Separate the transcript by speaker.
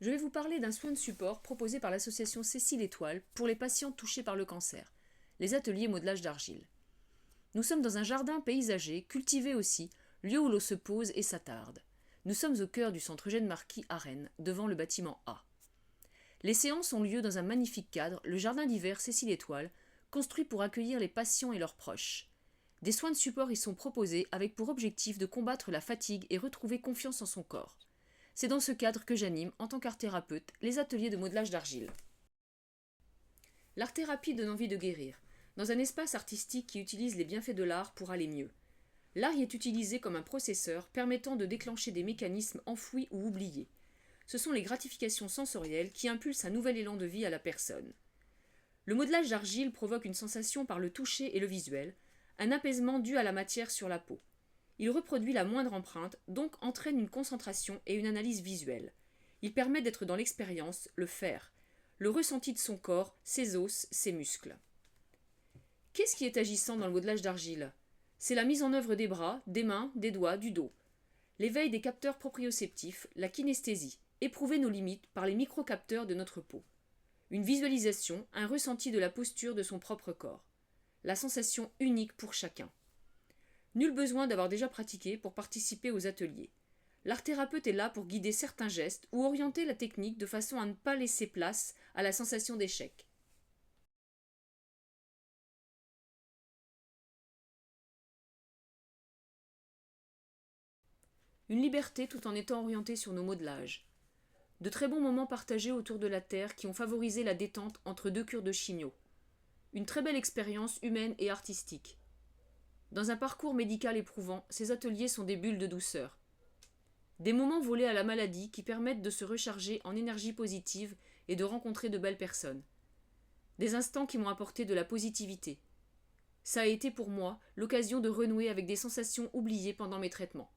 Speaker 1: Je vais vous parler d'un soin de support proposé par l'association Cécile Étoile pour les patients touchés par le cancer, les ateliers modelage d'argile. Nous sommes dans un jardin paysager, cultivé aussi, lieu où l'on se pose et s'attarde. Nous sommes au cœur du centre Eugène Marquis à Rennes, devant le bâtiment A. Les séances ont lieu dans un magnifique cadre, le jardin d'hiver Cécile Étoile, construit pour accueillir les patients et leurs proches. Des soins de support y sont proposés avec pour objectif de combattre la fatigue et retrouver confiance en son corps. C'est dans ce cadre que j'anime, en tant qu'art-thérapeute, les ateliers de modelage d'argile. L'art-thérapie donne envie de guérir, dans un espace artistique qui utilise les bienfaits de l'art pour aller mieux. L'art y est utilisé comme un processeur permettant de déclencher des mécanismes enfouis ou oubliés. Ce sont les gratifications sensorielles qui impulsent un nouvel élan de vie à la personne. Le modelage d'argile provoque une sensation par le toucher et le visuel, un apaisement dû à la matière sur la peau. Il reproduit la moindre empreinte, donc entraîne une concentration et une analyse visuelle. Il permet d'être dans l'expérience, le faire, le ressenti de son corps, ses os, ses muscles. Qu'est-ce qui est agissant dans le modelage d'argile? C'est la mise en œuvre des bras, des mains, des doigts, du dos. L'éveil des capteurs proprioceptifs, la kinesthésie, éprouver nos limites par les microcapteurs de notre peau. Une visualisation, un ressenti de la posture de son propre corps. La sensation unique pour chacun. Nul besoin d'avoir déjà pratiqué pour participer aux ateliers. L'art-thérapeute est là pour guider certains gestes ou orienter la technique de façon à ne pas laisser place à la sensation d'échec. Une liberté tout en étant orienté sur nos modelages. De très bons moments partagés autour de la terre qui ont favorisé la détente entre deux cures de chimio. Une très belle expérience humaine et artistique. Dans un parcours médical éprouvant, ces ateliers sont des bulles de douceur. Des moments volés à la maladie qui permettent de se recharger en énergie positive et de rencontrer de belles personnes. Des instants qui m'ont apporté de la positivité. Ça a été pour moi l'occasion de renouer avec des sensations oubliées pendant mes traitements.